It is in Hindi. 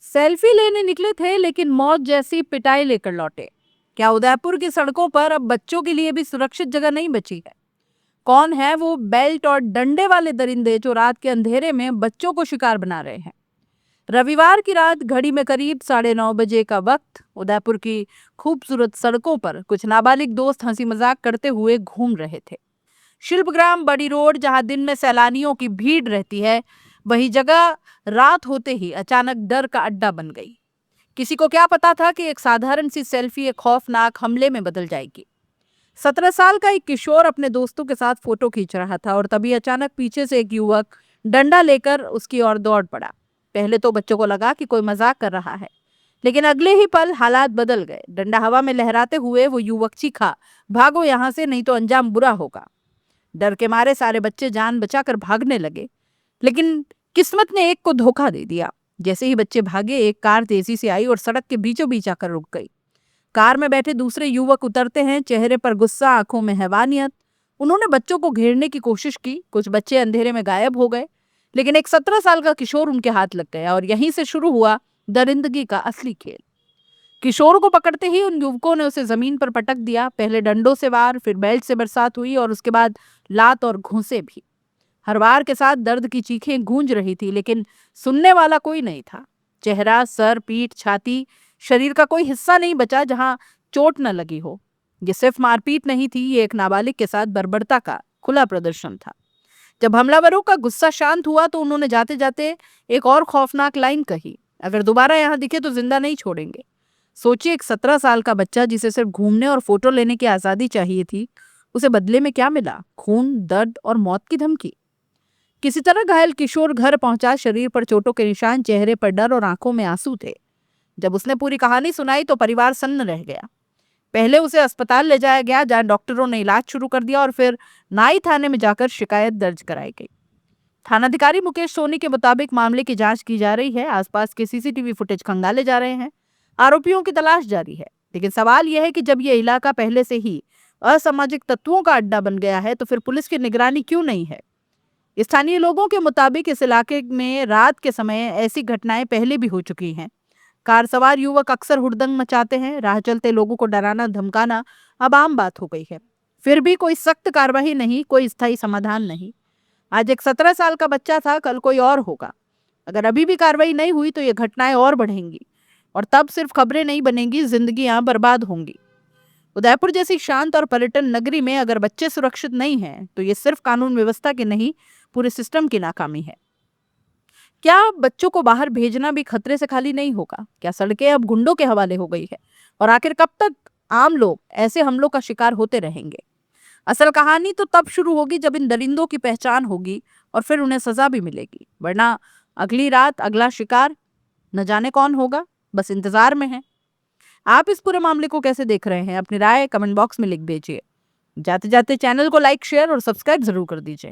सेल्फी लेने निकले थे लेकिन मौत जैसी पिटाई लेकर लौटे। क्या उदयपुर की सड़कों पर अब बच्चों के लिए भी सुरक्षित जगह नहीं बची है? कौन है वो बेल्ट और डंडे वाले दरिंदे जो रात के अंधेरे में बच्चों को शिकार बना रहे हैं? रविवार की रात घड़ी में करीब 9:30 बजे का वक्त उदयपुर की खूबसूरत सड़कों पर कुछ नाबालिग दोस्त हंसी मजाक करते हुए घूम रहे थे। शिल्पग्राम बड़ी रोड जहां दिन में सैलानियों की भीड़ रहती है, वही जगह रात होते ही अचानक डर का अड्डा बन गई। किसी को क्या पता था कि एक साधारण सी सेल्फी एक खौफनाक हमले में बदल जाएगी। 17 साल का एक किशोर अपने दोस्तों के साथ फोटो खींच रहा था और तभी अचानक पीछे से एक युवक डंडा लेकर उसकी ओर दौड़ पड़ा। पहले तो बच्चों को लगा कि कोई मजाक कर रहा है, लेकिन अगले ही पल हालात बदल गए। डंडा हवा में लहराते हुए वो युवक चीखा, भागो यहां से, नहीं तो अंजाम बुरा होगा। डर के मारे सारे बच्चे जान बचाकर भागने लगे, लेकिन किस्मत ने एक को धोखा दे दिया। जैसे ही बच्चे भागे, एक कार तेजी से आई और सड़क के बीचों बीच आकर रुक गई। कार में बैठे दूसरे युवक उतरते हैं, चेहरे पर गुस्सा, आंखों में हैवानियत। उन्होंने बच्चों को घेरने की कोशिश की, कुछ बच्चे अंधेरे में गायब हो गए, लेकिन एक 17 साल का किशोर उनके हाथ लग गया और यहीं से शुरू हुआ दरिंदगी का असली खेल। किशोर को पकड़ते ही उन युवकों ने उसे जमीन पर पटक दिया। पहले डंडों से वार, फिर बेल्ट से बरसात हुई और उसके बाद लात और घूंसे भी। हर वार के साथ दर्द की चीखें गूंज रही थी, लेकिन सुनने वाला कोई नहीं था। चेहरा, सर, पीठ, छाती, शरीर का कोई हिस्सा नहीं बचा जहां चोट न लगी हो। ये सिर्फ मारपीट नहीं थी, ये एक नाबालिग के साथ बर्बरता का खुला प्रदर्शन था। जब हमलावरों का गुस्सा शांत हुआ तो उन्होंने जाते जाते एक और खौफनाक लाइन कही, अगर दोबारा यहां दिखे तो जिंदा नहीं छोड़ेंगे। सोचिए, एक 17 साल का बच्चा जिसे सिर्फ घूमने और फोटो लेने की आजादी चाहिए थी, उसे बदले में क्या मिला? खून, दर्द और मौत की धमकी। किसी तरह घायल किशोर घर पहुंचा। शरीर पर चोटों के निशान, चेहरे पर डर और आंखों में आंसू थे। जब उसने पूरी कहानी सुनाई तो परिवार सन्न रह गया। पहले उसे अस्पताल ले जाया गया, जहां डॉक्टरों ने इलाज शुरू कर दिया और फिर नाई थाने में जाकर शिकायत दर्ज कराई गई। थानाधिकारी मुकेश सोनी के मुताबिक मामले की जांच की जा रही है। आसपास के सीसीटीवी फुटेज खंगाले जा रहे हैं। आरोपियों की तलाश जारी है। लेकिन सवाल यह है कि जब यह इलाका पहले से ही असामाजिक तत्वों का अड्डा बन गया है तो फिर पुलिस की निगरानी क्यों नहीं है? स्थानीय लोगों के मुताबिक इस इलाके में रात के समय ऐसी घटनाएं पहले भी हो चुकी हैं। कार सवार युवक अक्सर हुड़दंग मचाते हैं। राह चलते लोगों को डराना धमकाना अब आम बात हो गई है। फिर भी कोई सख्त कार्रवाई नहीं, कोई स्थायी समाधान नहीं। आज एक 17 साल का बच्चा था, कल कोई और होगा। अगर अभी भी कार्रवाई नहीं हुई तो ये घटनाएं और बढ़ेंगी और तब सिर्फ खबरें नहीं बनेंगी, जिंदगियां बर्बाद होंगी। उदयपुर जैसी शांत और पर्यटन नगरी में अगर बच्चे सुरक्षित नहीं हैं तो ये सिर्फ कानून व्यवस्था की नहीं, पूरे सिस्टम की नाकामी है। क्या बच्चों को बाहर भेजना भी खतरे से खाली नहीं होगा? क्या सड़कें अब गुंडों के हवाले हो गई है? और आखिर कब तक आम लोग ऐसे हमलों का शिकार होते रहेंगे? असल कहानी तो तब शुरू होगी जब इन दरिंदों की पहचान होगी और फिर उन्हें सजा भी मिलेगी। वरना अगली रात अगला शिकार न जाने कौन होगा, बस इंतजार में है। आप इस पूरे मामले को कैसे देख रहे हैं? अपनी राय कमेंट बॉक्स में लिख दीजिए। जाते जाते चैनल को लाइक, शेयर और सब्सक्राइब जरूर कर दीजिए।